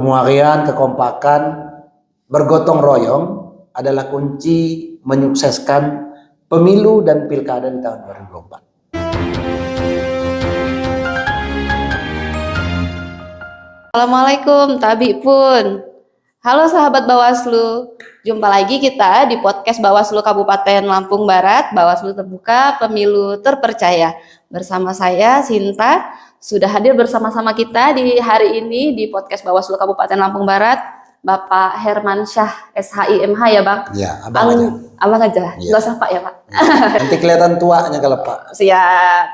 Kemarian, kekompakan, bergotong royong adalah kunci menyukseskan pemilu dan pilkada di tahun 2024. Assalamualaikum, Tabi pun. Halo sahabat Bawaslu, jumpa lagi kita di podcast Bawaslu Kabupaten Lampung Barat, Bawaslu Terbuka Pemilu Terpercaya. Bersama saya, Sinta, sudah hadir bersama-sama kita di hari ini di podcast Bawaslu Kabupaten Lampung Barat, Bapak Herman Syah, SHIMH ya Bang? Ya, abang aja. Abang aja, Ya. nggak usah Pak ya Pak? Nanti kelihatan tuanya kalau Pak. Siap.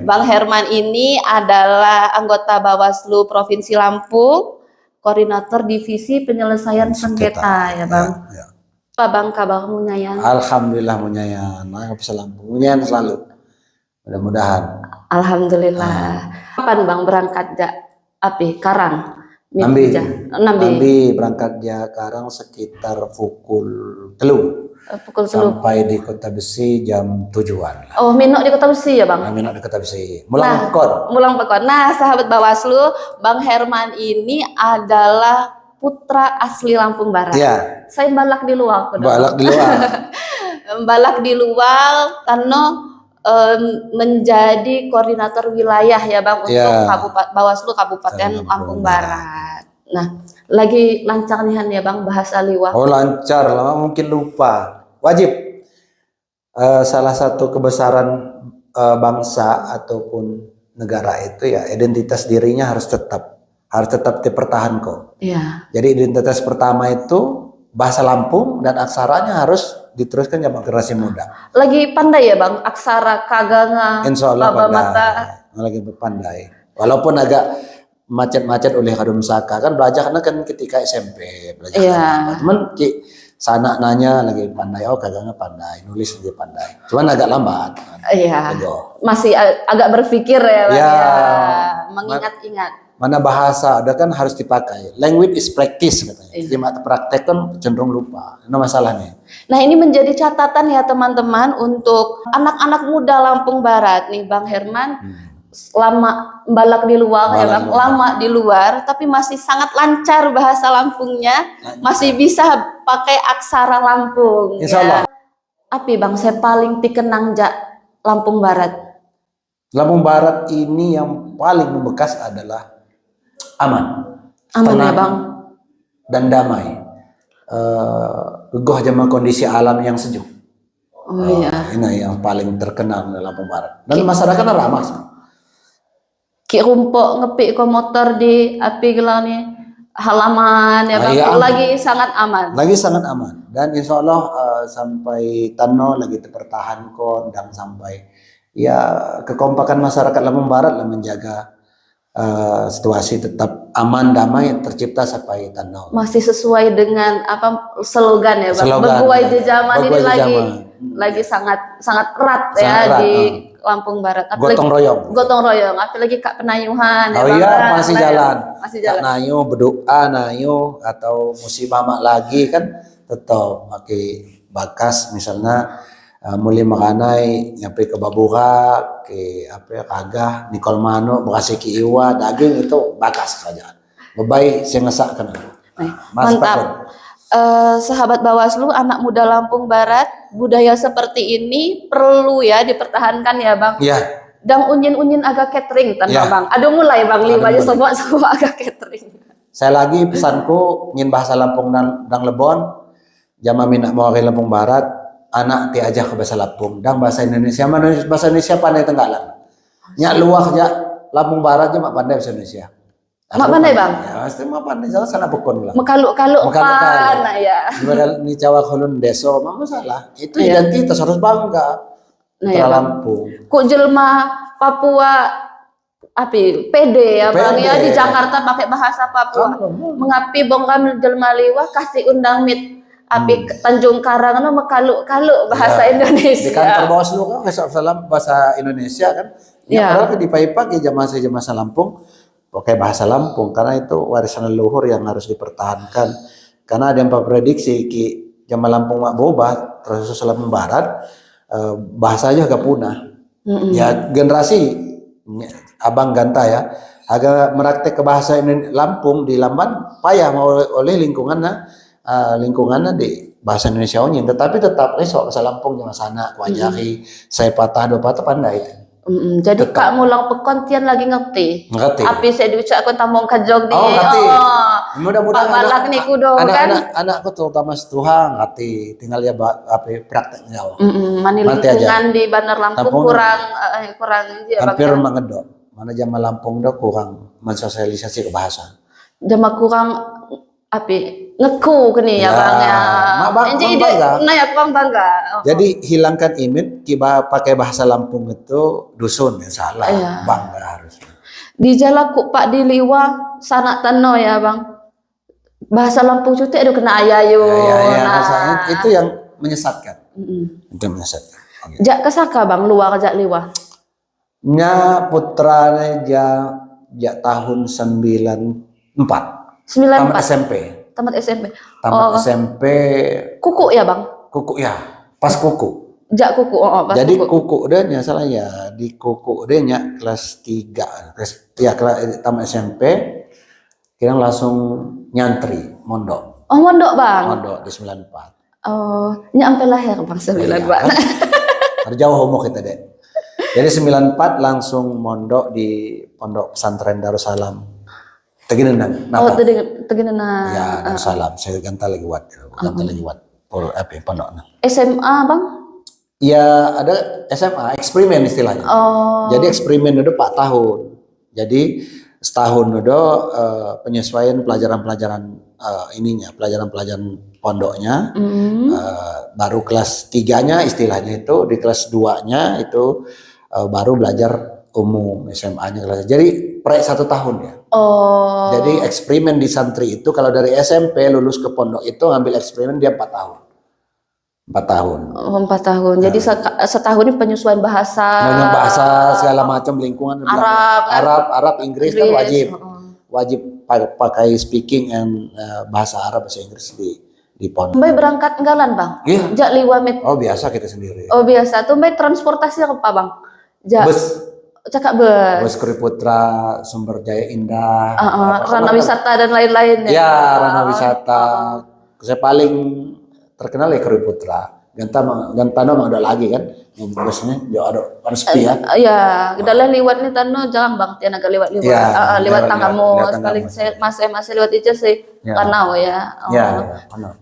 Bang Herman ini adalah anggota Bawaslu Provinsi Lampung, koordinator divisi penyelesaian sengketa ya Bang. Ya. Pak Bang kabarmu nyayan? Alhamdulillah munyayan, bisa Lampung munyayan selalu. Mudah-mudahan. Alhamdulillah. Kapan Bang berangkat Karang? Nambi berangkat Karang sekitar pukul 3 sampai di Kota Besi jam 7-an. Oh, minok di Kota Besi ya Bang? Minok di Kota Besi. Mulang Pekon. Nah, sahabat Bawaslu, Bang Herman ini adalah putra asli Lampung Barat. Ya. Saya balak di luar. Balak di luar. Balak di luar karena menjadi koordinator wilayah ya Bang untuk Bawaslu Kabupaten Lampung Barat. Nah, lagi lancar nih ya Bang bahasa liwah. Oh lancar, lama mungkin lupa. Wajib. Salah satu kebesaran bangsa ataupun negara itu ya identitas dirinya harus tetap dipertahankan. Iya. Jadi identitas pertama itu bahasa Lampung dan aksaranya harus diteruskan sama generasi muda. Lagi pandai ya Bang aksara kaganga. Insya Allah lagi pandai. Walaupun agak macet-macet oleh kadum saka kan belajar karena kan ketika SMP belajar. Iya. Cuman sana nanya lagi pandai, oh kagangnya pandai, nulis lagi pandai. Cuman agak lambat. Iya. Masih agak berpikir ya Bang ya. Mengingat-ingat. Mana bahasa ada kan harus dipakai. Language is practice katanya. Jadi praktek kan cenderung lupa. Itu masalahnya. Nah ini menjadi catatan ya teman-teman untuk anak-anak muda Lampung Barat nih Bang Herman. Lama balak di luar ya Bang, lama di luar tapi masih sangat lancar bahasa Lampungnya, masih bisa pakai aksara Lampung. Insya Allah. Api Bang saya paling dikenang Lampung Barat. Lampung Barat ini yang paling membekas adalah aman ya Bang, dan damai. Gegoh sama kondisi alam yang sejuk. Iya. Ini yang paling terkenal di Lampung Barat. Dan masyarakatnya ramah. Ki rumpok ngepik ke motor di api gelani halaman ya Bang. Iya, lagi sangat aman. Lagi sangat aman. Dan insya Allah sampai Tano lagi dipertahankan dan sampai ya kekompakan masyarakat Lampung Barat lah menjaga situasi tetap aman damai tercipta sampai Tano. Masih sesuai dengan slogan ya Bang. Beguai jejaman ini lagi sangat erat ya di Lampung Barat. Gotong royong. Apalagi Kak Penayuhan ya Bang. Iya masih jalan. Kak Nayu berdoa atau musibah lagi kan tetap pakai bakas misalnya mulai makanai nyampe ke Babura ke kagah Nikol Mano bekasi ki iwa daging itu bakas saja. Bebai saya ngesakkan. Mantap. Sahabat Bawaslu, anak muda Lampung Barat, budaya seperti ini perlu ya dipertahankan ya Bang. Iya. Dan unyin agak catering Bang. Aduh mulai Bang liwanya semua agak catering. Saya lagi pesanku ingin bahasa Lampung dan Lebon, jama minak mawari Lampung Barat, anak ti aja ke bahasa Lampung dan bahasa Indonesia. Bahasa Indonesia pandai tenggalan. Nyak luah Lampung Barat mak pandai bahasa Indonesia. Mak pandai Bang? Ya, pasti mak pandai. Salah sana pekon lah. Mekaluk pan ya. Gimana ni Jawa Kolon Deso, mak masalah. Itu identitas harus bangga. Ya, Lampung. Kok jelma Papua pede ya Bang ya di Jakarta pakai bahasa Papua. Mengapi bongkam jelma liwah kasih undang mit Tanjung Karang mekaluk bahasa Indonesia. Di kantor Bawaslu kan salam bahasa Indonesia kan. Ya, padahal di pagi jamaah Lampung pakai bahasa Lampung karena itu warisan leluhur yang harus dipertahankan. Karena ada yang prediksi jamaah Lampung mak bobat terus Lampung Barat bahasanya agak punah. Ya generasi abang ganta ya agak meraktek ke bahasa Lampung di Lamban payah mau oleh lingkungannya di bahasa Indonesia onyin, tetapi tetap esok bahasa Lampung jangan sana wajari saya patah dua patah pandai itu. Jadi Tetap. Kak ngulang pekon tian lagi ngerti. Ngerti. Api saya diucap aku tamong kajog di. Oh, ngerti. Oh. Mudah-mudahan Pak Balak nih kudo kan. Anak-anakku terutama setuha ngerti, tinggal ya apa prakteknya. Mani Mati lingkungan di Bandar Lampung Lampung kurang ya hampir Bang. Ya. mengedok. Mana zaman Lampung dah kurang mensosialisasi kebahasaan. Jama kurang api ngeku kini ya Bang ya. Jadi ya kurang bangga. Jadi hilangkan image kita pakai bahasa Lampung itu dusun ya salah. Bangga harus. Di Jalaku Pak di Liwa sanak tano ya Bang. Bahasa Lampung cuti ada kena ayayo. Nah. Itu yang menyesatkan. Itu menyesatkan. Okay. Jak kesaka Bang luar jak Liwa. Nya putranya jak tahun 94. Tamat SMP. Tamat SMP. SMP. Kuku ya Bang? Kuku ya, pas kuku. Jak kuku, pas jadi kuku dia nya salah ya, di kuku dia nya kelas 3, kelas tamat SMP, kita langsung nyantri, mondok. Oh mondok Bang? Mondok di 94. Oh, sampai lahir Bang 94. Kan? Jauh umur kita deh. Jadi 94 langsung mondok di Pondok Pesantren Darussalam. Teginenang. Oh, Teginenang. Ya, Darussalam. Saya ganti lagi wat. Pondoknya. SMA Bang? Ya, ada SMA, eksperimen istilahnya. Oh. Jadi eksperimen udah 4 tahun. Jadi setahun udah penyesuaian pelajaran-pelajaran pelajaran-pelajaran pondoknya. Baru kelas 3-nya istilahnya itu, di kelas 2-nya itu baru belajar umum SMA-nya. Jadi proyek 1 tahun ya. Oh. Jadi eksperimen di santri itu kalau dari SMP lulus ke pondok itu ngambil eksperimen dia 4 tahun. 4 tahun. Oh, 4 tahun. Jadi setahun ini penyesuaian bahasa. Bahasa segala macam lingkungan Arab, Inggris kan wajib. Wajib pakai speaking and bahasa Arab, bahasa Inggris di pondok. Mbak berangkat enggalan Bang? Iya. Jak liwa met. Oh biasa kita sendiri. Oh biasa. Tuh Mbak transportasi apa Bang? Bus. Cakap bus. Bus Kriputra, Sumber Jaya Indah. Rana wisata dan lain-lain. Ya, Rana wisata. Saya paling terkenal ya Kriputra. Gantano mah udah lagi kan. Busnya jauh ada sepi ya. Iya, udah liwat nih Tano jangan Bang, tiang agak lewat lewat tanggamu. Paling saya masih lewat itu sih. Kanau ya. Ya,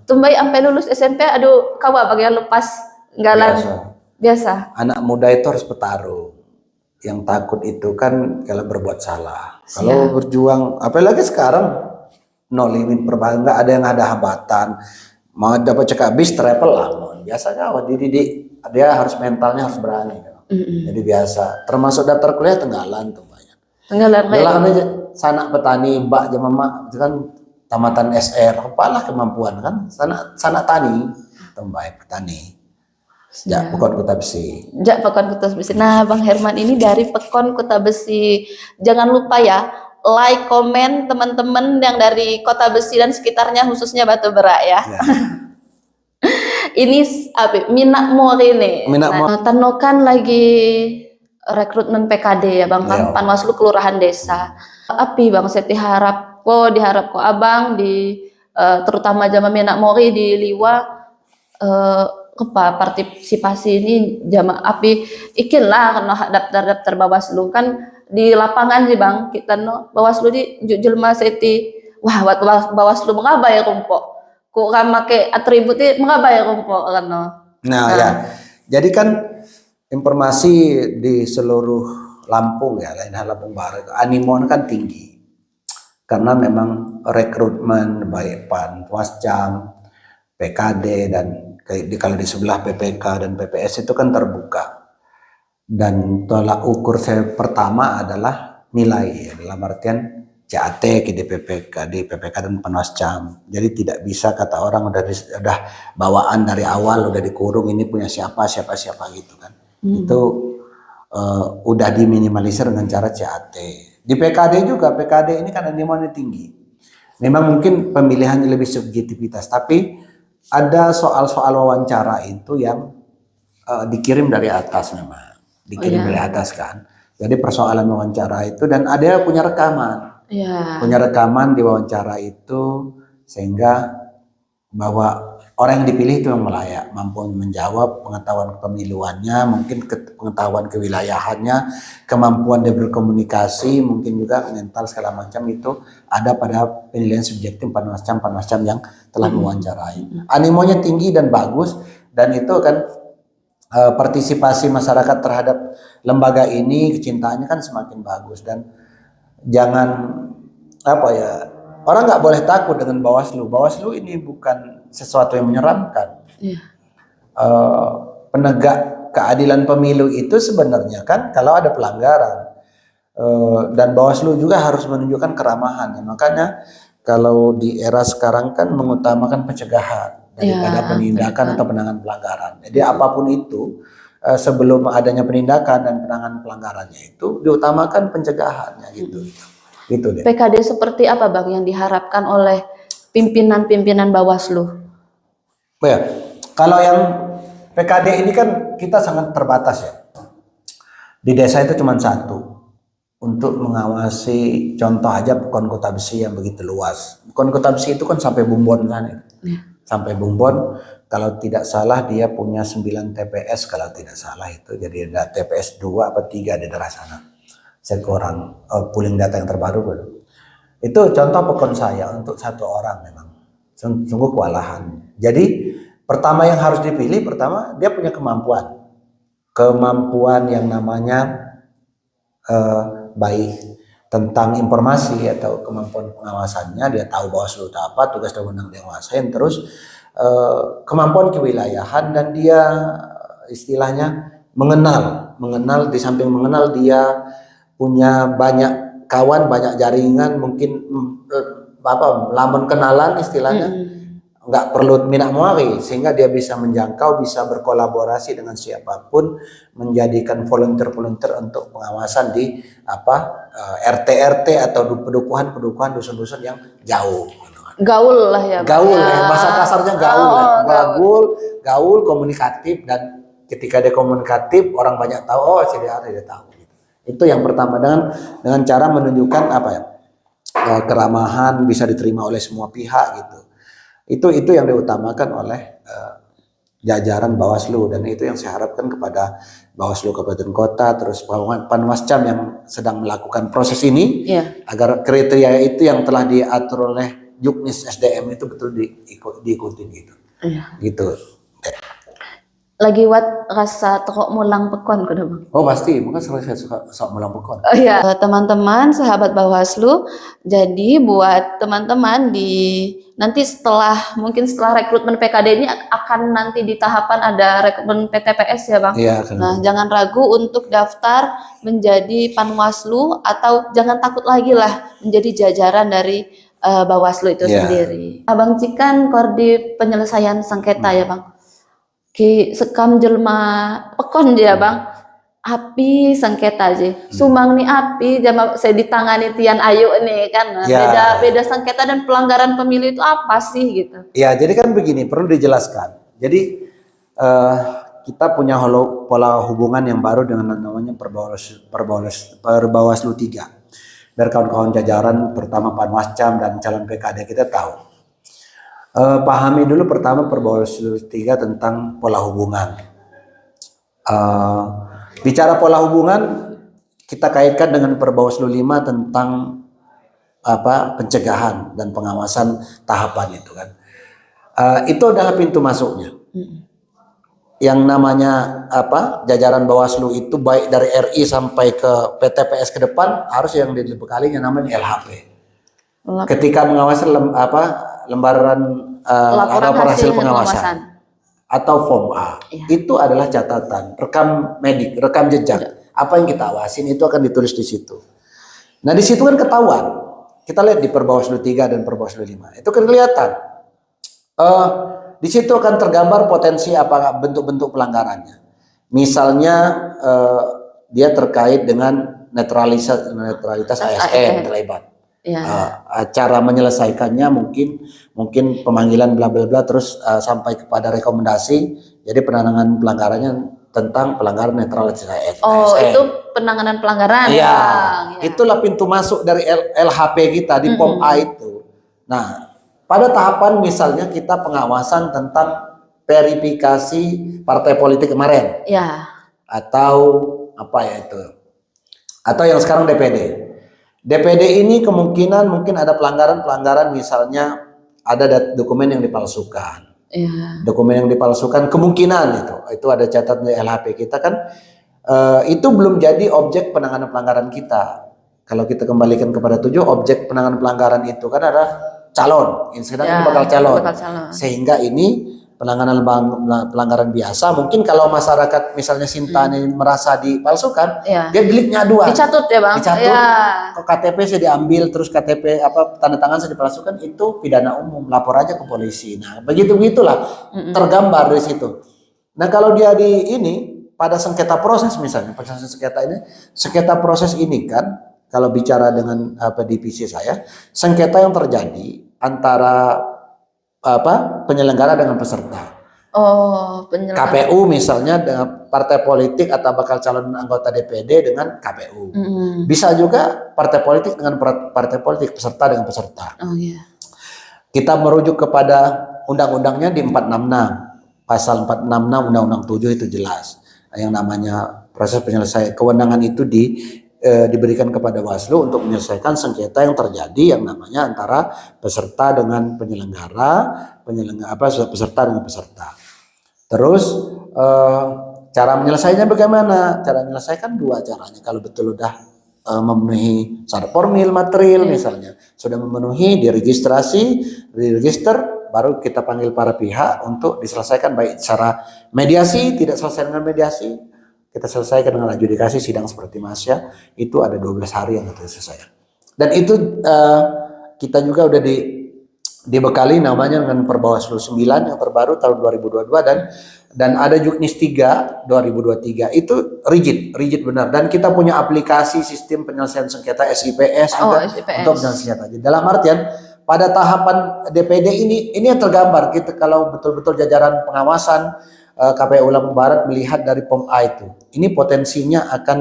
Tumbai sampai lulus SMP aduh kawa bagian lepas nggalan. Biasa. Anak muda itu harus bertarung. Yang takut itu kan kalau berbuat salah. Kalau berjuang, apalagi sekarang no limit perbahayaan, nggak ada yang ada hambatan. Mau dapat cekak bis travel lah. Biasanya dia harus mentalnya harus berani. Jadi biasa. Termasuk daftar kuliah Tenggalan tuh banyak. Tenggalan aja sanak petani mbak jamamak itu kan tamatan SR, apalah kemampuan kan sanak tani, tambah petani. Jak Pekon Kota Besi. Jak Pekon Kota Besi. Nah, Bang Herman ini dari Pekon Kota Besi. Jangan lupa ya, like, komen teman-teman yang dari Kota Besi dan sekitarnya khususnya Batu Berak ya. Ini Minak Mori nih. Tanokan lagi rekrutmen PKD ya Bang, kan Panwaslu Kelurahan Desa. Api Bang, saya diharap kok Abang di terutama Jama Minak Mori di Liwa partisipasi ini Jama api ikin lah karena daftar Bawaslu kan di lapangan sih Bang, kita Bawaslu di jelma seti wah Bawaslu mengabai rumpok. Kok kan make atributnya mengabai rumpok kan ya. Jadi kan informasi di seluruh Lampung ya, lain hal Lampung Barat, animon kan tinggi. Karena memang rekrutmen baik Panwascam, PKD dan kalau di sebelah PPK dan PPS itu kan terbuka. Dan tolak ukur saya pertama adalah nilai ya, dalam artian CAT di PPK dan Panwascam. Jadi tidak bisa kata orang udah bawaan dari awal udah dikurung ini punya siapa gitu kan. Itu udah diminimalisir dengan cara CAT. Di PKD juga, PKD ini kan animonnya tinggi. Memang mungkin pemilihannya lebih subjektivitas, tapi ada soal-soal wawancara itu yang dikirim dari atas memang. Dari atas kan. Jadi persoalan wawancara itu, dan ada punya rekaman. Iya. Punya rekaman di wawancara itu, sehingga bahwa orang yang dipilih itu yang layak, mampu menjawab, pengetahuan kepemiluannya, mungkin pengetahuan kewilayahannya, kemampuan dia berkomunikasi, mungkin juga mental segala macam itu ada pada penilaian subjektif panwascam yang telah mewawancarai. Animonya tinggi dan bagus, dan itu kan partisipasi masyarakat terhadap lembaga ini, kecintaannya kan semakin bagus. Dan jangan orang nggak boleh takut dengan Bawaslu. Bawaslu ini bukan sesuatu yang menyeramkan. Iya. Penegak keadilan pemilu itu sebenarnya kan kalau ada pelanggaran, dan Bawaslu juga harus menunjukkan keramahan. Makanya kalau di era sekarang kan mengutamakan pencegahan daripada penindakan atau penanganan pelanggaran. Jadi apapun itu, sebelum adanya penindakan dan penanganan pelanggarannya itu diutamakan pencegahannya gitu. Gitu deh. PKD seperti apa Bang yang diharapkan oleh pimpinan-pimpinan Bawaslu? Ya, kalau yang PKD ini kan kita sangat terbatas ya. Di desa itu cuma satu untuk mengawasi, contoh aja Pekon Kota Besi yang begitu luas. Pekon Kota Besi itu kan sampai Bumbon sana. Sampai Bumbon, kalau tidak salah dia punya 9 TPS kalau tidak salah itu. Jadi ada TPS 2 atau 3 di daerah sana. Saya kurang pooling data yang terbaru belum. Itu contoh Pekon saya untuk satu orang memang. Sungguh kewalahan. Jadi pertama yang harus dipilih, pertama dia punya kemampuan. Kemampuan yang namanya baik tentang informasi atau kemampuan pengawasannya, dia tahu Bawaslu itu apa, tugas dan wewenang dia nguasain, terus kemampuan kewilayahan, dan dia istilahnya mengenal, di samping mengenal dia punya banyak kawan, banyak jaringan, mungkin lamun kenalan istilahnya, nggak perlu minat muari, sehingga dia bisa menjangkau, bisa berkolaborasi dengan siapapun, menjadikan volunteer untuk pengawasan di RT atau pedukuhan dusun-dusun yang jauh. Gaul lah ya. Gaul ya, bahasa kasarnya gaul, komunikatif, dan ketika dia komunikatif orang banyak tahu, dia tahu. Itu yang pertama, dengan cara menunjukkan keramahan, bisa diterima oleh semua pihak gitu. Itu yang diutamakan oleh jajaran Bawaslu, dan itu yang saya harapkan kepada Bawaslu Kabupaten Kota, terus Panwascam yang sedang melakukan proses ini, agar kriteria itu yang telah diatur oleh Juknis SDM itu betul diikuti gitu. Gitu. Lagi rasa tekok mulang pekon kuda Bang. Oh pasti, bukan saya suka mulang pekon. Oh iya, teman-teman sahabat Bawaslu, jadi buat teman-teman nanti setelah rekrutmen PKD ini akan nanti di tahapan ada rekrutmen PTPS ya Bang. Iya, nah, jangan ragu untuk daftar menjadi Panwaslu, atau jangan takut lagi lah menjadi jajaran dari Bawaslu itu sendiri. Abang Cikan koordinator penyelesaian sengketa ya Bang. Ki sekam jelma pekon dia Bang, api sengketa aja, sumang nih api jama saya ditangani Tian Ayu nih kan, beda sengketa dan pelanggaran pemilu itu apa sih gitu? Ya jadi kan begini, perlu dijelaskan. Jadi kita punya pola hubungan yang baru dengan namanya Perbawaslu 3. Biar kawan-kawan jajaran, terutama Panwascam dan calon PKD kita tahu. Pahami dulu pertama Perbawaslu 3 tentang pola hubungan. Bicara pola hubungan, kita kaitkan dengan Perbawaslu 5 tentang pencegahan dan pengawasan tahapan itu kan. Itu adalah pintu masuknya. Yang namanya jajaran Bawaslu itu baik dari RI sampai ke PTPS ke depan harus yang dibekalinya namanya LHP. Ketika mengawasi lembaran laporan hasil pengawasan atau form A, itu adalah catatan rekam medik, rekam jejak. Apa yang kita awasin itu akan ditulis di situ. Nah di situ kan ketahuan. Kita lihat di Perbawaslu 3 dan Perbawaslu 5 itu kan kelihatan. Di situ akan tergambar potensi apa bentuk-bentuk pelanggarannya. Misalnya dia terkait dengan netralitas ASN terlibat. Cara menyelesaikannya mungkin pemanggilan bla bla bla terus sampai kepada rekomendasi. Jadi penanganan pelanggarannya tentang pelanggaran netralitas Oh, ASN. itu penanganan pelanggaran Iya, ya, Bang. Ya. itulah pintu masuk dari LHP kita di POM A itu. Nah, pada tahapan misalnya kita pengawasan tentang verifikasi partai politik kemarin, Ya. atau apa ya itu, atau yang sekarang DPD. DPD ini kemungkinan mungkin ada pelanggaran-pelanggaran, misalnya ada dokumen yang dipalsukan. Ya. Dokumen yang dipalsukan kemungkinan itu ada catatan di LHP kita kan, itu belum jadi objek penanganan pelanggaran kita. Kalau kita kembalikan kepada objek penanganan pelanggaran itu kan adalah calon, sedang ini bakal calon. Sehingga ini penanganan pelanggaran biasa. Mungkin kalau masyarakat misalnya Sinta ini merasa dipalsukan, dia deliknya aduan. Dicatut ya Bang. Dicatut. KTP saya diambil, terus KTP tanda tangan saya dipalsukan, itu pidana umum, lapor aja ke polisi. Nah, begitulah tergambar di situ. Nah, kalau dia pada sengketa proses misalnya, sengketa proses ini kan, kalau bicara dengan divisi saya, sengketa yang terjadi antara penyelenggara dengan peserta. Oh, penyelenggara. KPU misalnya dengan partai politik atau bakal calon anggota DPD dengan KPU. Bisa juga partai politik dengan partai politik, peserta dengan peserta. Oh iya. Kita merujuk kepada undang-undangnya di 466, pasal 466 Undang-Undang 7 itu jelas. Yang namanya proses penyelesaian kewenangan itu diberikan kepada Bawaslu untuk menyelesaikan sengketa yang terjadi yang namanya antara peserta dengan penyelenggara, peserta dengan peserta. Terus cara menyelesaikannya bagaimana? Cara menyelesaikan dua caranya. Kalau betul udah memenuhi syarat formil material misalnya, sudah memenuhi diregistrasi, diregister, baru kita panggil para pihak untuk diselesaikan, baik secara mediasi, tidak selesai dengan mediasi, kita selesaikan dengan adjudikasi sidang seperti Masya, itu ada 12 hari yang kita selesaikan. Dan itu kita juga udah dibekali namanya dengan Perbawaslu 9 yang terbaru tahun 2022 dan ada Juknis 3 2023. Itu rigid benar, dan kita punya aplikasi sistem penyelesaian sengketa SIPS juga untuk penyelesaian sengketa. Dalam artian pada tahapan DPD ini yang tergambar kita kalau betul-betul jajaran pengawasan KPU Lampung Barat melihat dari POM A itu, ini potensinya akan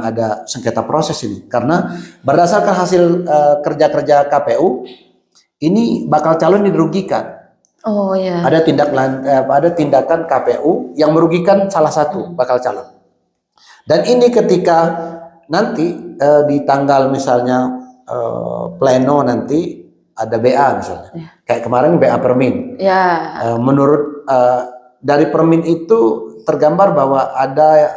ada sengketa proses ini, karena berdasarkan hasil kerja KPU ini bakal calon dirugikan. Oh ya. Ada tindakan KPU yang merugikan salah satu bakal calon. Dan ini ketika nanti di tanggal misalnya pleno nanti ada BA misalnya, kayak kemarin BA Permin. Menurut dari Permin itu tergambar bahwa ada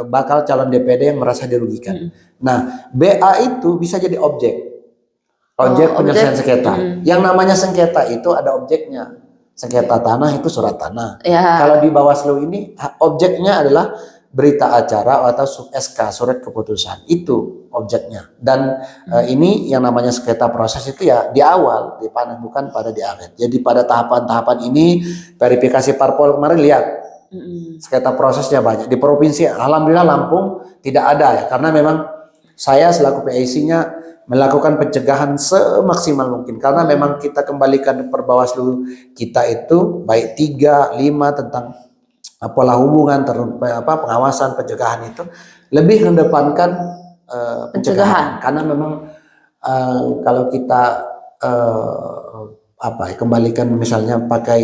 bakal calon DPD yang merasa dirugikan. Nah, BA itu bisa jadi objek penyelesaian sengketa. Yang namanya sengketa itu ada objeknya. Sengketa tanah itu surat tanah. Kalau di Bawaslu ini objeknya adalah berita acara atau SK, surat keputusan, itu objeknya. Dan ini yang namanya sengketa proses itu ya di awal dipandang, bukan pada di akhir. Jadi pada tahapan-tahapan ini verifikasi parpol kemarin lihat sengketa prosesnya banyak. Di provinsi alhamdulillah Lampung tidak ada ya, karena memang saya selaku PIC-nya melakukan pencegahan semaksimal mungkin, karena memang kita kembalikan Perbawaslu kita itu baik 3, 5 tentang pola hubungan, pengawasan, pencegahan itu lebih mengedepankan pencegahan. Karena memang kalau kita kembalikan misalnya pakai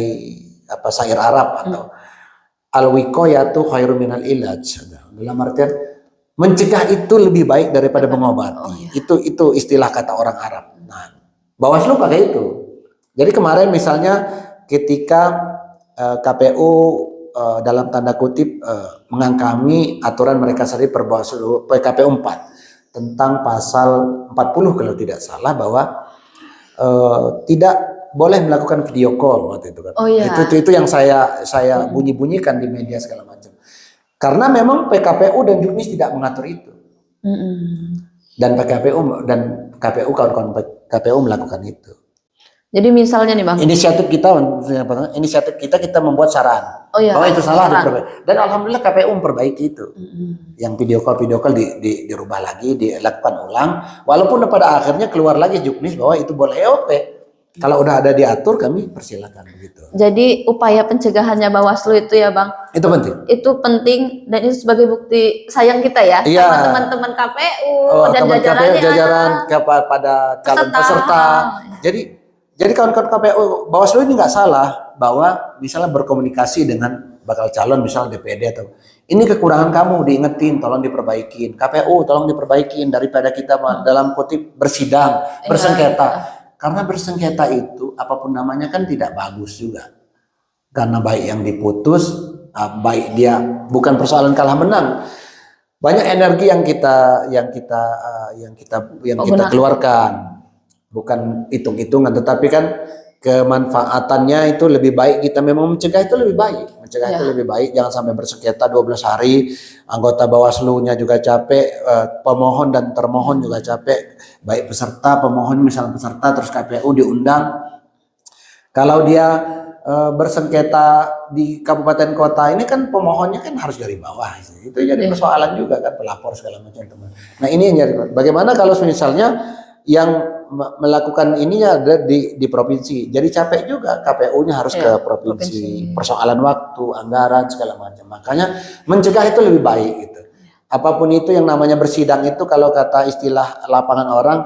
syair Arab atau al-wiqayatu khairu minal ilaj, dalam artian mencegah itu lebih baik daripada mengobati. Itu istilah kata orang Arab. Nah, Bawaslu pakai itu. Jadi kemarin misalnya ketika KPU dalam tanda kutip mengangkami aturan mereka sendiri Perbawaslu PKPU 4 tentang pasal 40 kalau tidak salah, bahwa tidak boleh melakukan video call waktu itu kan. Itu yang saya bunyi-bunyikan di media segala macam. Karena memang PKPU dan Juknis tidak mengatur itu. Dan KPU kawan-kawan KPU melakukan itu. Jadi misalnya nih Bang, inisiatif kita membuat saran. Bahwa itu salah diperbaiki. Dan alhamdulillah KPU memperbaiki itu. Yang video call dirubah lagi, dilakukan ulang. Walaupun pada akhirnya keluar lagi Juknis bahwa itu boleh EOP. Kalau udah ada diatur kami persilakan begitu. Jadi upaya pencegahannya Bawaslu itu ya Bang, Itu penting. itu penting dan itu sebagai bukti sayang kita ya Iya. sama teman-teman KPU dan Teman KPU jajarannya. jajaran kepada calon peserta. Jadi kawan-kawan KPU Bawaslu ini nggak salah bahwa misalnya berkomunikasi dengan bakal calon misalnya DPD atau ini kekurangan kamu diingetin, tolong diperbaikin. KPU tolong diperbaikin daripada kita dalam kutip bersidang, bersengketa. Karena bersengketa itu apapun namanya kan tidak bagus juga. Karena baik yang diputus, baik dia bukan persoalan kalah menang. Banyak energi yang kita keluarkan. Bukan hitung-hitungan, tetapi kan kemanfaatannya itu lebih baik. Kita memang mencegah itu lebih baik. Mencegah itu lebih baik. Jangan sampai bersengketa 12 hari. Anggota Bawaslu-nya juga capek, pemohon dan termohon juga capek. Baik peserta, pemohon misalnya peserta, terus KPU diundang. Kalau dia bersengketa di kabupaten kota ini kan pemohonnya kan harus dari bawah. Itu jadi persoalan juga kan, pelapor segala macam teman. Nah ini yang jadi bagaimana kalau misalnya yang melakukan ininya ada di provinsi. Jadi capek juga KPU-nya harus ke provinsi. Persoalan waktu, anggaran segala macam. Makanya mencegah itu lebih baik gitu. Apapun itu yang namanya bersidang itu kalau kata istilah lapangan orang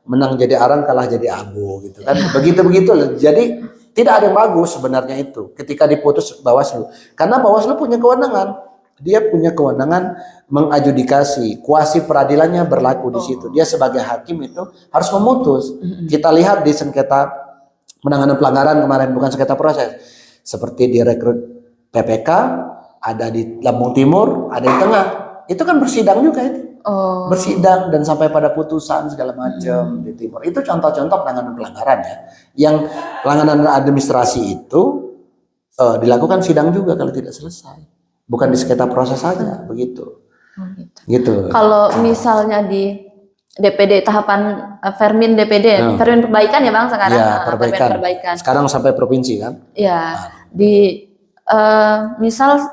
menang jadi arang kalah jadi abu gitu kan. Begitu-begitu. Jadi tidak ada yang bagus sebenarnya itu ketika diputus Bawaslu. Karena Bawaslu punya kewenangan. Dia punya kewenangan mengadjudikasi, kuasi peradilannya berlaku di situ. Dia sebagai hakim itu harus memutus. Kita lihat di sengketa penanganan pelanggaran kemarin, bukan sengketa proses. Seperti di rekrut PPK, ada di Lampung Timur, ada di tengah. Itu kan bersidang juga itu. Bersidang dan sampai pada putusan segala macam di Timur. Itu contoh-contoh penanganan pelanggaran ya. Yang pelanggaran administrasi itu dilakukan sidang juga kalau tidak selesai. Bukan di sengketa proses saja, begitu. Gitu. Kalau misalnya di DPD tahapan Fermin DPD, Fermin perbaikan ya Bang sekarang. Ya, perbaikan. Sekarang sampai provinsi kan? Ya, di misal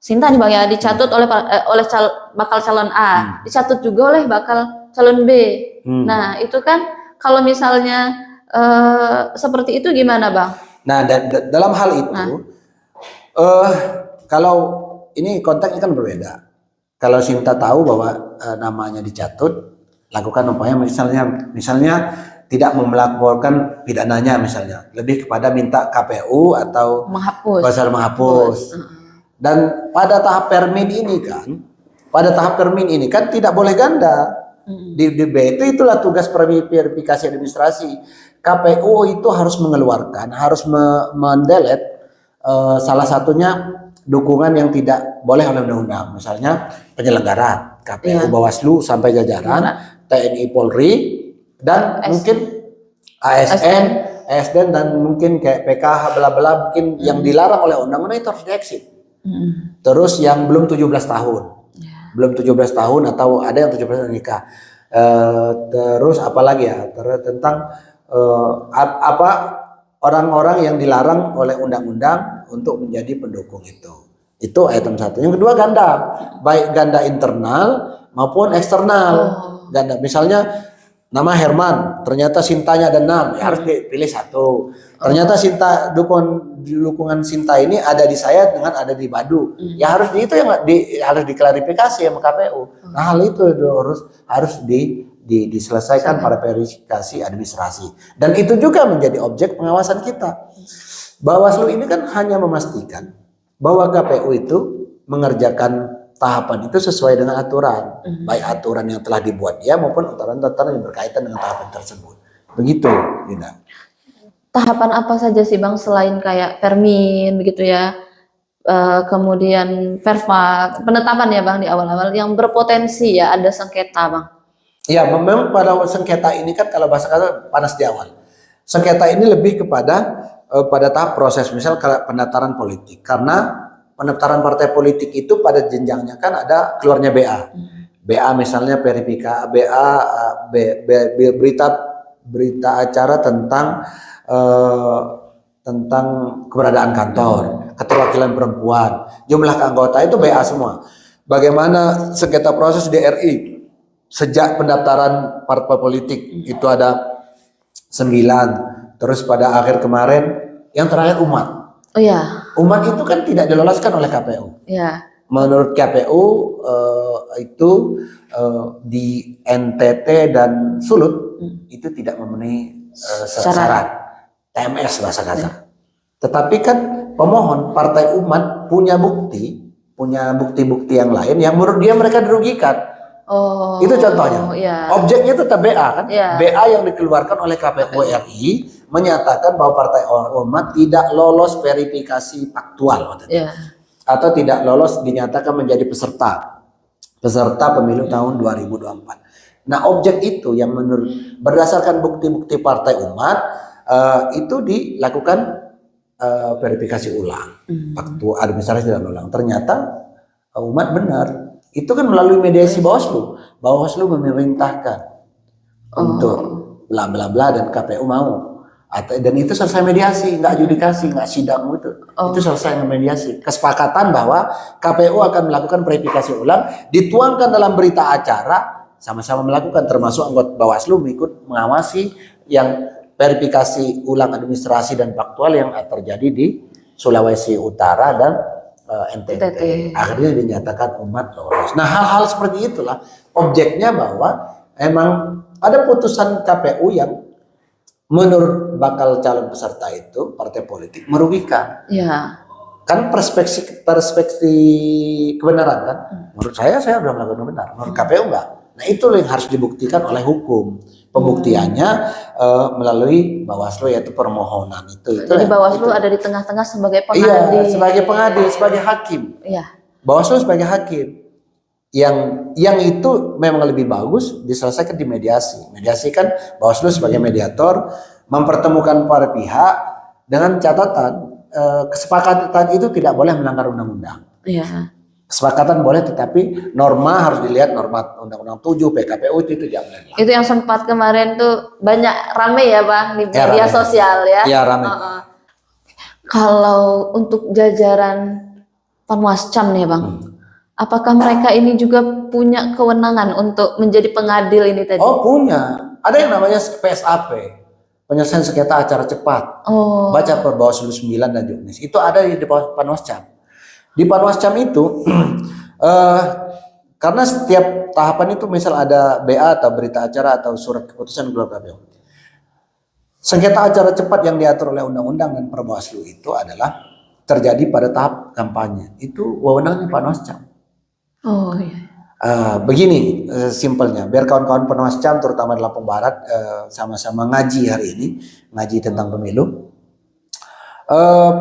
Sinta nih Bang ya dicatut oleh bakal calon A, dicatut juga oleh bakal calon B. Nah, itu kan kalau misalnya seperti itu gimana Bang? Nah, dalam hal itu kalau ini konteksnya kan berbeda. Kalau Sinta tahu bahwa namanya dicatut, lakukan upaya misalnya tidak melaporkan pidananya misalnya, lebih kepada minta KPU atau menghapus. Dan pada tahap permin ini kan tidak boleh ganda. Di B itulah tugas verifikasi administrasi. KPU itu harus mengeluarkan, harus mendelete salah satunya dukungan yang tidak boleh oleh undang-undang, misalnya penyelenggara, KPU, Bawaslu sampai jajaran, TNI, Polri, dan mungkin ASN dan mungkin kayak PKH bla-bla mungkin yang dilarang oleh undang-undang itu harus di-exit. Terus yang belum 17 tahun. Belum 17 tahun atau ada yang 17 tahun nikah. Terus apalagi ya? Tentang orang-orang yang dilarang oleh undang-undang untuk menjadi pendukung itu item satu. Yang kedua ganda, baik ganda internal maupun eksternal. Ganda misalnya nama Herman, ternyata Sintanya ada 6, ya harus dipilih satu. Ternyata Sinta dukungan Sinta ini ada di saya dengan ada di Badu. Ya harus itu yang harus diklarifikasi sama KPU. Nah, hal itu harus diselesaikan pada verifikasi administrasi. Dan itu juga menjadi objek pengawasan kita. Bawaslu ini kan hanya memastikan bahwa KPU itu mengerjakan tahapan itu sesuai dengan aturan, baik aturan yang telah dibuat dia maupun aturan-aturan yang berkaitan dengan tahapan tersebut. Begitu, Dina. Tahapan apa saja sih Bang selain kayak permin begitu ya, kemudian perfa, penetapan ya Bang di awal-awal yang berpotensi ya ada sengketa Bang? Ya, memang pada sengketa ini kan kalau bahasa kata panas di awal. Sengketa ini lebih kepada pada tahap proses, misal kalau pendaftaran politik, karena pendaftaran partai politik itu pada jenjangnya kan ada keluarnya BA. BA misalnya verifikasi berita acara tentang keberadaan kantor, keterwakilan perempuan, jumlah anggota itu BA semua. Bagaimana sengketa proses di RI sejak pendaftaran partai politik itu ada 9, terus pada akhir kemarin yang terakhir umat. Oh ya, Umat itu kan tidak diloloskan oleh KPU. ya, Menurut KPU itu di NTT dan Sulut itu tidak memenuhi syarat TMS bahasa kasar. Tetapi kan pemohon Partai Umat punya bukti-bukti yang lain yang menurut dia mereka dirugikan. oh, Itu contohnya. ya, Objeknya tetap BA kan? Ya. BA yang dikeluarkan oleh KPU RI menyatakan bahwa Partai Umat tidak lolos verifikasi faktual waktu itu. ya, Atau tidak lolos dinyatakan menjadi peserta pemilu tahun 2024. Nah, objek itu yang berdasarkan bukti-bukti Partai Umat itu dilakukan verifikasi ulang. Waktu administrasi dan ulang. Ternyata Umat benar. Itu kan melalui mediasi Bawaslu. Bawaslu memerintahkan untuk bla bla bla dan KPU mau. Dan itu selesai mediasi, nggak adjudikasi, nggak sidang itu. Itu selesai mediasi. Kesepakatan bahwa KPU akan melakukan verifikasi ulang, dituangkan dalam berita acara, sama-sama melakukan, termasuk anggota Bawaslu ikut mengawasi yang verifikasi ulang administrasi dan faktual yang terjadi di Sulawesi Utara dan NTT. Akhirnya dinyatakan Umat lolos. Nah, hal-hal seperti itulah objeknya bahwa emang ada putusan KPU yang menurut bakal calon peserta itu partai politik merugikan. ya, Kan perspektif kebenaran kan. Menurut saya sudah melakukan benar. Menurut KPU enggak. Nah, itu yang harus dibuktikan oleh hukum. Pembuktiannya melalui Bawaslu, yaitu permohonan itu. Jadi Bawaslu ada di tengah-tengah sebagai pengadil. Iya, sebagai pengadil, sebagai hakim. Iya. Bawaslu sebagai hakim. Yang itu memang lebih bagus diselesaikan di mediasi. Mediasi kan Bawaslu sebagai mediator mempertemukan para pihak dengan catatan kesepakatan itu tidak boleh melanggar undang-undang. Iya. Kesepakatan boleh, tetapi norma harus dilihat, norma Undang-Undang 7 PKPU itu tidak boleh. Itu yang sempat kemarin tuh banyak rame ya Bang di Ya, media rame. sosial ya. Iya, rame. Kalau untuk jajaran Panwascam nih Bang, apakah mereka ini juga punya kewenangan untuk menjadi pengadil ini tadi? Oh, punya. Ada yang namanya PSAP, penyelesaian sengketa acara cepat. Oh, Baca per Bawaslu 9 dan Juknis. Itu ada di Panwascam. Di Panwascam itu karena setiap tahapan itu misal ada BA atau berita acara atau surat keputusan keluar KPU. Sengketa acara cepat yang diatur oleh undang-undang dan Perbawaslu itu adalah terjadi pada tahap kampanye. Itu wewenangnya Panwascam. oh iya. Begini simpelnya, biar kawan-kawan Panwascam terutama di Lampung Barat sama-sama ngaji hari ini, ngaji tentang pemilu.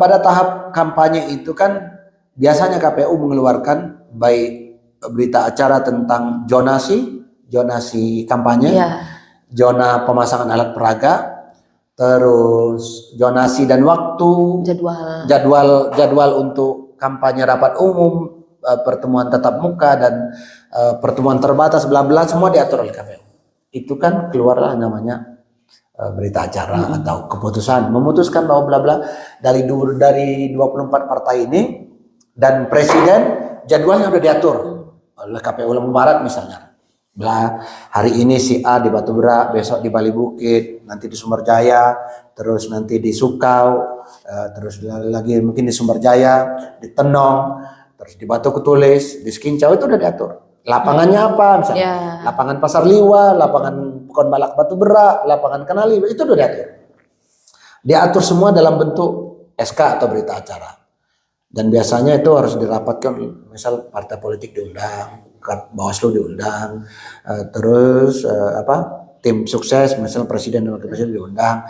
Pada tahap kampanye itu kan biasanya KPU mengeluarkan baik berita acara tentang zonasi kampanye, zona pemasangan alat peraga, terus zonasi dan waktu, jadwal untuk kampanye rapat umum, pertemuan tatap muka dan pertemuan terbatas bla-bla semua diatur oleh KPU. Itu kan keluarlah namanya berita acara atau keputusan memutuskan bahwa bla bla dari 24 partai ini dan presiden jadwalnya sudah diatur oleh KPU Lampung Barat misalnya. Bla, hari ini si A di Batubara, besok di Bali Bukit, nanti di Sumberjaya, terus nanti di Sukau, terus lagi mungkin di Sumberjaya, di Tenong, terus di Batu Ketulis, di Skincau, itu udah diatur. Lapangannya apa misalnya? Lapangan Pasar Liwa, lapangan Pekon Balak Batubara, lapangan Kenali, itu udah diatur. Diatur semua dalam bentuk SK atau berita acara. Dan biasanya itu harus dirapatkan, misal partai politik diundang, Bawaslu diundang, terus tim sukses, misal presiden dan wakil presiden diundang,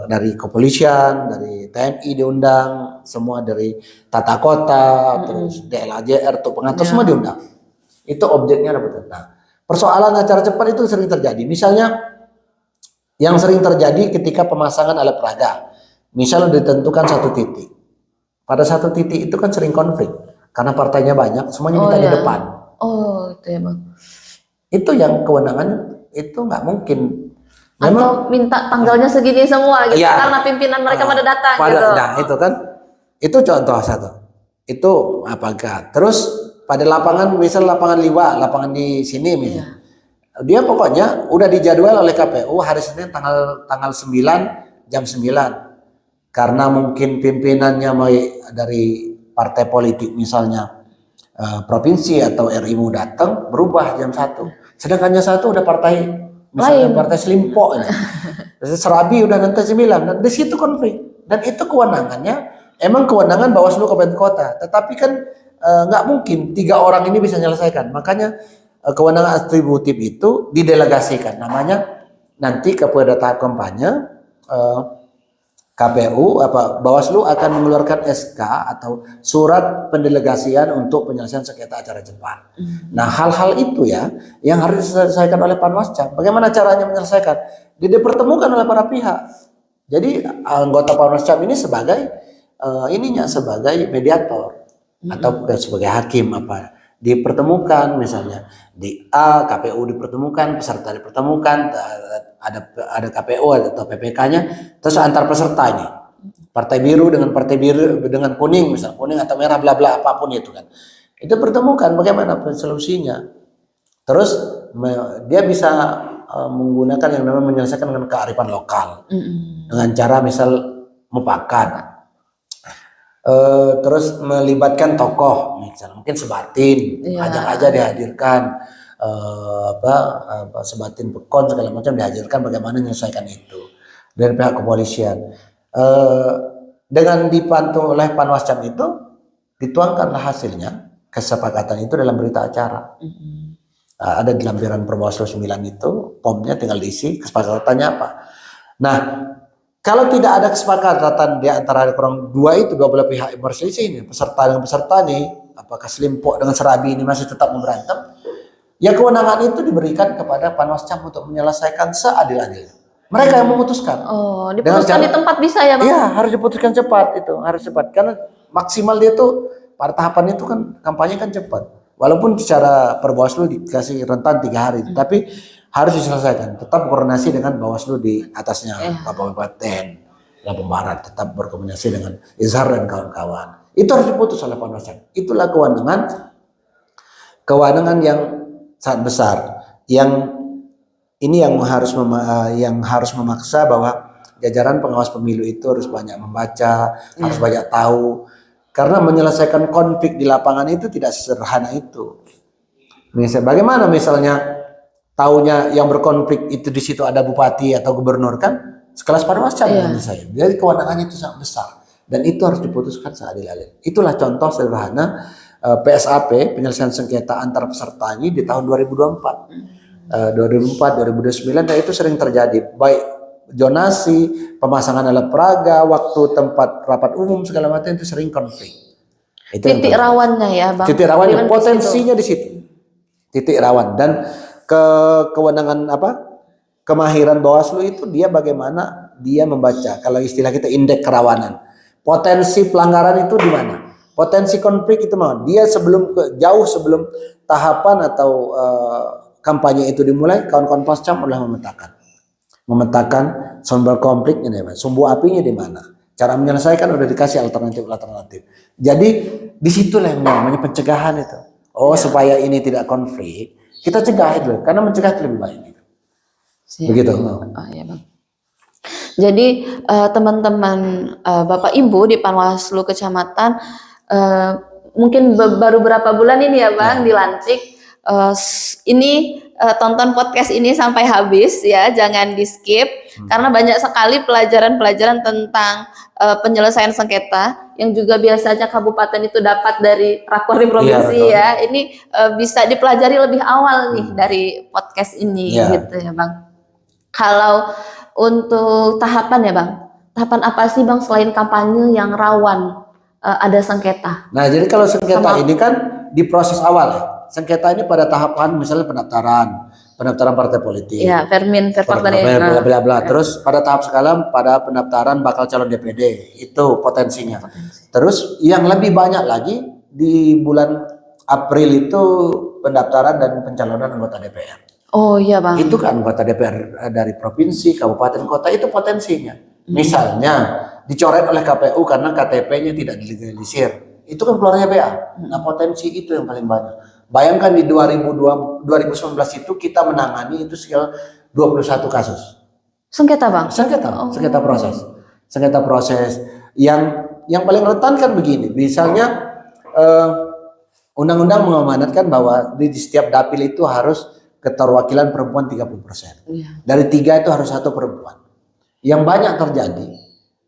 dari kepolisian, dari TNI diundang, semua dari tata kota, terus DLAJR, tuh pengatur semua diundang. Itu objeknya betul. Nah, persoalan acara cepat itu sering terjadi. Misalnya yang sering terjadi ketika pemasangan alat peraga, misalnya ditentukan satu titik. Pada satu titik itu kan sering konflik karena partainya banyak, semuanya minta di depan. Oh, itu ya Bang. Itu yang kewenangan itu nggak mungkin. Atau minta tanggalnya segini semua gitu karena pimpinan mereka pada datang gitu. Nah, itu kan itu contoh satu. Itu apakah terus pada lapangan misal lapangan Liwa, lapangan di sini misalnya. Dia pokoknya udah dijadwal oleh KPU hari Senin tanggal 9 jam 9. Karena mungkin pimpinannya dari partai politik misalnya provinsi atau RI mau datang, berubah jam 1. Sedangkan jam 1 udah partai misalnya Lain. partai Selimpo ini. Serabi udah nanti 9. Dan di situ konflik. Dan itu kewenangannya emang kewenangan Bawaslu Kabupaten Kota. Tetapi kan nggak mungkin 3 orang ini bisa menyelesaikan. Makanya kewenangan atributif itu didelegasikan. Namanya nanti kepada tahap kampanye KPU Bawaslu akan mengeluarkan SK atau surat pendelegasian untuk penyelesaian sengketa acara cepat. Nah, hal-hal itu ya yang harus diselesaikan oleh Panwascam. Bagaimana caranya menyelesaikan? Dipertemukan oleh para pihak. Jadi anggota Panwascam ini sebagai sebagai mediator atau sebagai hakim dipertemukan, misalnya di A KPU dipertemukan, peserta dipertemukan, ada KPU atau PPK-nya, terus antar peserta ini partai biru dengan partai biru dengan kuning, misalnya kuning atau merah bla bla apapun itu kan, itu pertemukan bagaimana solusinya. Terus dia bisa menggunakan yang namanya menyelesaikan dengan kearifan lokal dengan cara misal mufakat. Terus melibatkan tokoh, misalnya mungkin Sebatin, ajak aja dihadirkan, Sebatin Pekon segala macam dihadirkan bagaimana menyelesaikan itu dari pihak kepolisian. Dengan dipantu oleh Panwascam itu dituangkanlah hasilnya kesepakatan itu dalam berita acara. Ada di lampiran Perbawaslu 9 itu, pomnya tinggal diisi kesepakatannya apa. Nah, kalau tidak ada kesepakatan di antara kurang dua belah pihak yang berselisih ini, peserta dengan peserta nih, apakah Selimpo dengan Serabi ini masih tetap memberantem, ya kewenangan itu diberikan kepada Panwascam untuk menyelesaikan seadil-adilnya. Mereka yang memutuskan. Oh, diputuskan di tempat bisa ya Bang? Iya, harus diputuskan cepat itu, harus cepat. Karena maksimal dia tuh pada tahapan itu kan kampanye kan cepat. Walaupun secara Perbawaslu dikasih rentan 3 hari, tapi harus diselesaikan. Tetap koordinasi dengan Bawaslu di atasnya, Kabupaten Lampung Barat, tetap berkomunikasi dengan Izhar dan kawan-kawan. Itu harus diputus oleh Panwascam. Itulah kewenangan yang sangat besar. Yang ini yang harus memaksa bahwa jajaran pengawas pemilu itu harus banyak membaca, harus banyak tahu. Karena menyelesaikan konflik di lapangan itu tidak sederhana itu. Bagaimana misalnya tahunya yang berkonflik itu di situ ada bupati atau gubernur kan sekelas Panwascam saya. Jadi kewenangannya itu sangat besar dan itu harus diputuskan seadil-adil. Itulah contoh sederhana PSAP penyelesaian sengketa antar peserta ini di tahun 2024, 2009 dan itu sering terjadi baik zonasi, pemasangan alat peraga, waktu tempat rapat umum segala macam itu sering konflik. Itu titik rawannya ya Bang. Titik rawannya potensinya di situ. Titik rawan dan kewenangan kemahiran Bawaslu itu dia bagaimana dia membaca, kalau istilah kita indeks kerawanan, potensi pelanggaran itu di mana, potensi konflik itu mana, dia jauh sebelum tahapan atau kampanye itu dimulai, kawan-kawan Panwascam udah memetakan sumber konfliknya di mana, sumbu apinya di mana, cara menyelesaikan udah dikasih alternatif. Jadi disitulah yang namanya pencegahan itu. Supaya ini tidak konflik, kita cegah dulu, karena mencegah itu lebih baik. Begitu. Ya Bang. Jadi teman-teman Bapak Ibu di Panwaslu Kecamatan mungkin baru berapa bulan ini ya Bang dilantik. Ini tonton podcast ini sampai habis ya, jangan di skip karena banyak sekali pelajaran-pelajaran tentang penyelesaian sengketa yang juga biasanya kabupaten itu dapat dari rakordi provinsi ya. Ini bisa dipelajari lebih awal nih dari podcast ini gitu ya Bang. Kalau untuk tahapan ya Bang, tahapan apa sih Bang selain kampanye yang rawan ada sengketa? Nah, jadi kalau sengketa ini kan di proses awal ya. Sengketa ini pada tahapan misalnya pendaftaran partai politik. Ya, Terus pada tahap sekarang pada pendaftaran bakal calon DPD itu potensinya. Terus yang lebih banyak lagi di bulan April itu pendaftaran dan pencalonan anggota DPR. Oh iya Bang. Itu kan anggota DPR dari provinsi, kabupaten, kota itu potensinya. Misalnya dicoret oleh KPU karena KTP-nya tidak dilegalisir. Itu kan keluarnya BA. Nah potensi itu yang paling banyak. Bayangkan di 2019 itu kita menangani itu sekitar 21 kasus. Sengketa bang? Sengketa proses. Sengketa proses yang paling rentan kan begini. Misalnya undang-undang mengamanatkan bahwa di setiap dapil itu harus keterwakilan perempuan 30%. Dari 3 itu harus 1 perempuan. Yang banyak terjadi,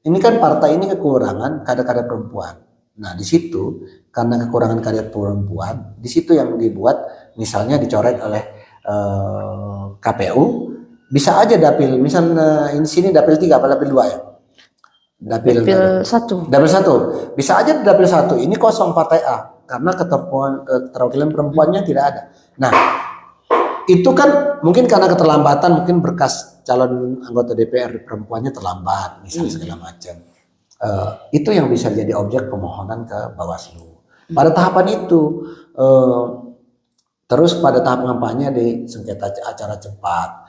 ini kan partai ini kekurangan kader-kader perempuan. Nah di situ karena kekurangan kader perempuan, di situ yang dibuat misalnya dicoret oleh KPU, bisa aja dapil, misalnya ini sini dapil 3 apa dapil 2 ya? Dapil 1. Dapil 1. Bisa aja dapil 1 ini kosong partai A karena keterwakilan perempuannya tidak ada. Nah, itu kan mungkin karena keterlambatan, mungkin berkas calon anggota DPR perempuannya terlambat, misalnya segala macam. Itu yang bisa jadi objek permohonan ke Bawaslu. Pada tahapan itu, terus pada tahap kampanye di sengketa acara cepat.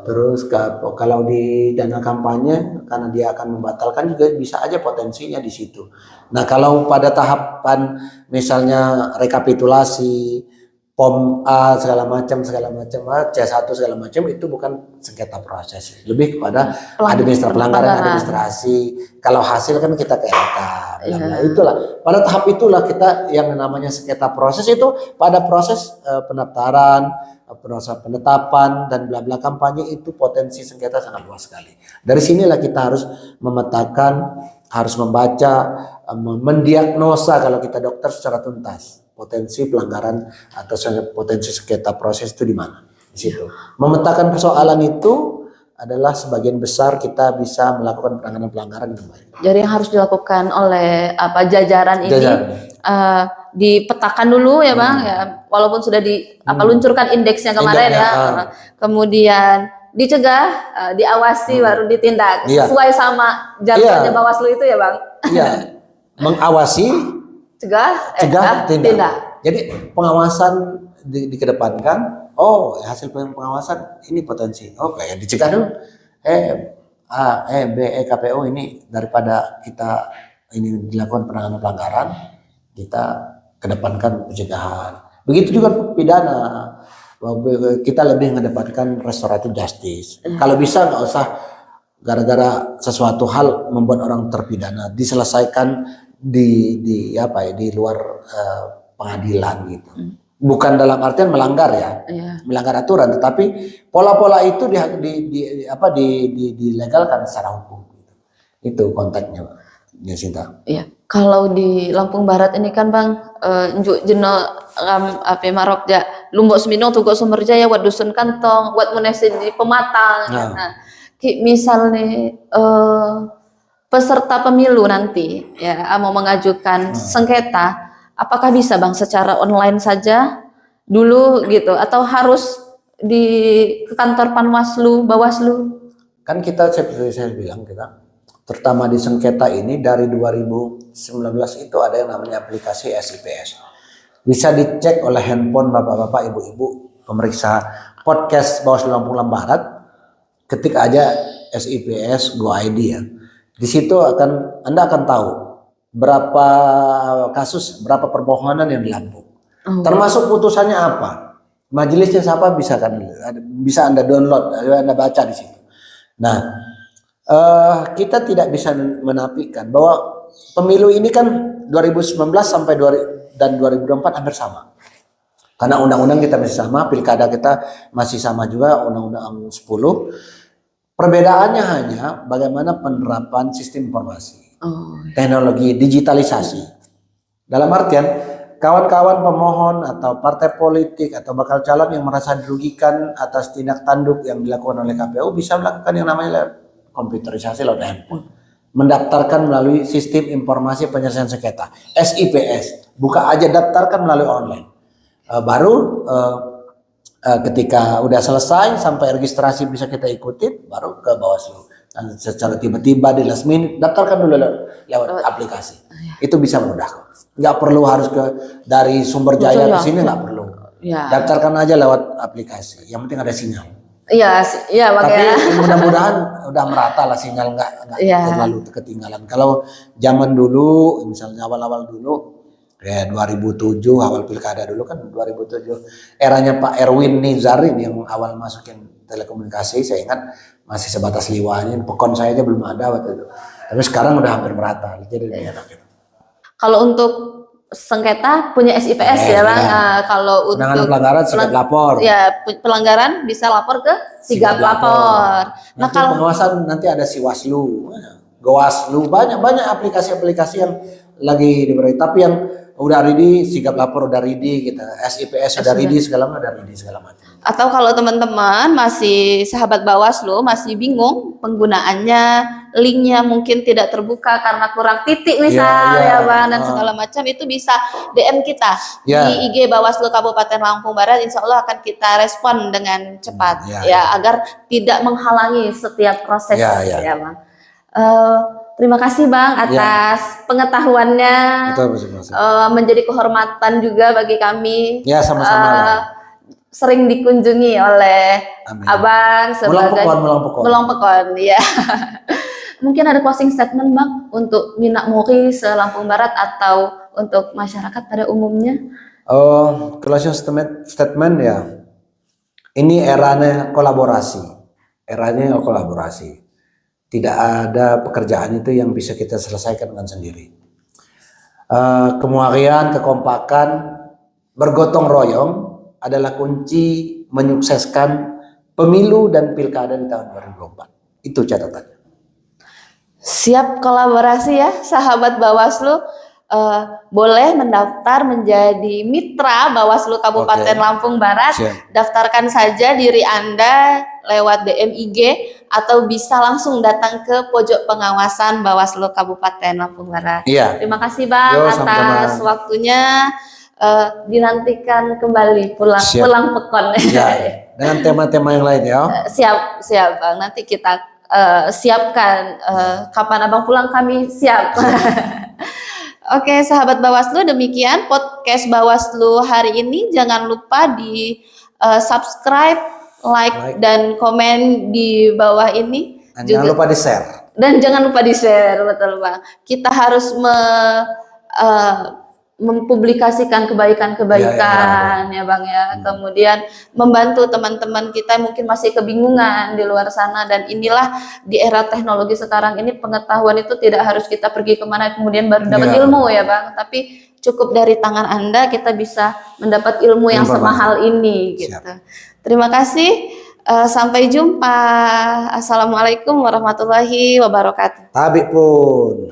Terus kalau di dana kampanye karena dia akan membatalkan juga bisa aja potensinya di situ. Nah kalau pada tahapan misalnya rekapitulasi POM A segala macam C1 segala macam itu bukan sengketa proses, lebih kepada pelanggaran administrasi. Kalau hasil kan kita ke MK. Nah, itulah pada tahap itulah kita yang namanya sengketa proses itu pada proses pendaftaran, proses penetapan dan bla bla kampanye itu potensi sengketa sangat luas sekali. Dari sinilah kita harus memetakan, harus membaca, mendiagnosa kalau kita dokter secara tuntas potensi pelanggaran atau potensi sengketa proses itu di mana. Di situ. Memetakan persoalan itu adalah sebagian besar kita bisa melakukan penanganan pelanggaran dengan baik. Jadi yang harus dilakukan oleh jajaran ini dipetakan dulu ya bang, ya walaupun sudah luncurkan indeksnya kemarin kemudian dicegah, diawasi baru ditindak sesuai sama jadwalnya Bawaslu itu ya bang. Iya, mengawasi, cegah, tindak. Jadi pengawasan dikedepankan. Oh, hasil pengawasan ini potensi. Oke, dicegah dulu. B, KPU ini daripada kita ini dilakukan penanganan pelanggaran, kita kedepankan pencegahan. Begitu juga pidana. Kita lebih mengedepankan restoratif justice. Kalau bisa nggak usah gara-gara sesuatu hal membuat orang terpidana diselesaikan di luar pengadilan gitu. Bukan dalam artian melanggar melanggar aturan, tetapi pola-pola itu dilegalkan secara hukum. Itu konteksnya, ya Sinta. Iya. Kalau di Lampung Barat ini kan bang, njuk jeno marokja lumbok semino tugo Sumberjaya wat dusun kantong wat munesin di Pematang. Nah, misal nih peserta pemilu nanti ya mau mengajukan sengketa. Apakah bisa bang secara online saja dulu gitu atau harus ke kantor Panwaslu, Bawaslu? Kan kita seperti saya bilang terutama di sengketa ini dari 2019 itu ada yang namanya aplikasi SIPS. Bisa dicek oleh handphone bapak-bapak, ibu-ibu pemeriksa podcast Bawaslu Lampung Barat, ketik aja SIPS Go ID ya. Di situ Anda akan tahu berapa kasus, berapa permohonan yang di Lampung. Termasuk putusannya apa, majelisnya siapa bisa Anda download, Anda baca di situ. Nah, kita tidak bisa menafikan bahwa pemilu ini kan 2019 sampai 2024 hampir sama. Karena undang-undang kita masih sama, pilkada kita masih sama juga, undang-undang 10. Perbedaannya hanya bagaimana penerapan sistem informasi. Teknologi digitalisasi. Dalam artian kawan-kawan pemohon atau partai politik atau bakal calon yang merasa dirugikan atas tindak tanduk yang dilakukan oleh KPU bisa melakukan yang namanya komputerisasi lewat handphone. Mendaftarkan melalui sistem informasi penyelesaian sengketa SIPS. Buka aja, daftarkan melalui online. Ketika udah selesai sampai registrasi bisa kita ikutin, baru ke Bawaslu. Dan secara tiba-tiba di last minute daftarkan dulu lewat aplikasi. Itu bisa mudah kok. Nggak perlu harus dari Sumberjaya ke sini, nggak perlu. Daftarkan aja lewat aplikasi. Yang penting ada sinyal. Iya makanya. Tapi mudah-mudahan udah merata lah sinyal, nggak terlalu ketinggalan. Kalau zaman dulu, misalnya awal-awal dulu, Ya 2007 awal pilkada dulu kan 2007 eranya Pak Erwin Nizarin yang awal masukin telekomunikasi, saya ingat masih sebatas liwanya, pekon saya aja belum ada waktu itu. Tapi sekarang udah hampir merata, jadi lebih enak gitu. Kalau untuk sengketa punya SIPS ya Bang. Kalau Penanganan untuk pelanggaran sigap lapor. ya pelanggaran bisa lapor ke sigap lapor. Nah Nanti kalau pengawasan nanti ada Siwaslu, Gowaslu, banyak aplikasi-aplikasi yang lagi diberi. Tapi yang udah ready, sigap lapor udah ready, kita SIPS udah ready, segala macam. Atau kalau teman-teman masih sahabat Bawaslu masih bingung penggunaannya, linknya mungkin tidak terbuka karena kurang titik misal ya Bang dan segala macam, itu bisa DM kita di IG Bawaslu Kabupaten Lampung Barat. Insya Allah akan kita respon dengan cepat ya agar tidak menghalangi setiap proses ya Bang. Terima kasih Bang atas pengetahuannya. Menjadi kehormatan juga bagi kami. Ya sama-sama. Sering dikunjungi oleh Abang sebagai Mulang Pekon ya. Mungkin ada closing statement Bang untuk Minak Mori se-Lampung Barat atau untuk masyarakat pada umumnya. Closing statement ya. Ini eranya kolaborasi. Tidak ada pekerjaan itu yang bisa kita selesaikan dengan sendiri. Kemuarian, kekompakan, bergotong royong adalah kunci menyukseskan pemilu dan pilkada di tahun 2024. Itu catatannya. Siap kolaborasi ya, sahabat Bawaslu. Boleh mendaftar menjadi mitra Bawaslu Kabupaten Lampung Barat. Daftarkan saja diri Anda lewat DM IG atau bisa langsung datang ke pojok pengawasan Bawaslu Kabupaten Lampung Barat. Terima kasih Bang atas waktunya. Dinantikan kembali pulang Pekon dengan tema-tema yang lain ya. Siap Bang, nanti kita siapkan kapan Abang pulang, kami siap. Oke sahabat Bawaslu, demikian podcast Bawaslu hari ini. Jangan lupa di subscribe, like dan komen di bawah ini. Jangan lupa di share. Dan jangan lupa di share, betul Bang. Kita harus mempublikasikan kebaikan-kebaikan ya Bang ya. Kemudian membantu teman-teman kita yang mungkin masih kebingungan di luar sana. Dan inilah di era teknologi sekarang ini, pengetahuan itu tidak harus kita pergi kemana kemudian baru dapat ilmu ya Bang, tapi cukup dari tangan Anda kita bisa mendapat ilmu yang semahal ini gitu. Terima kasih, sampai jumpa. Assalamualaikum warahmatullahi wabarakatuh. Tabi pun.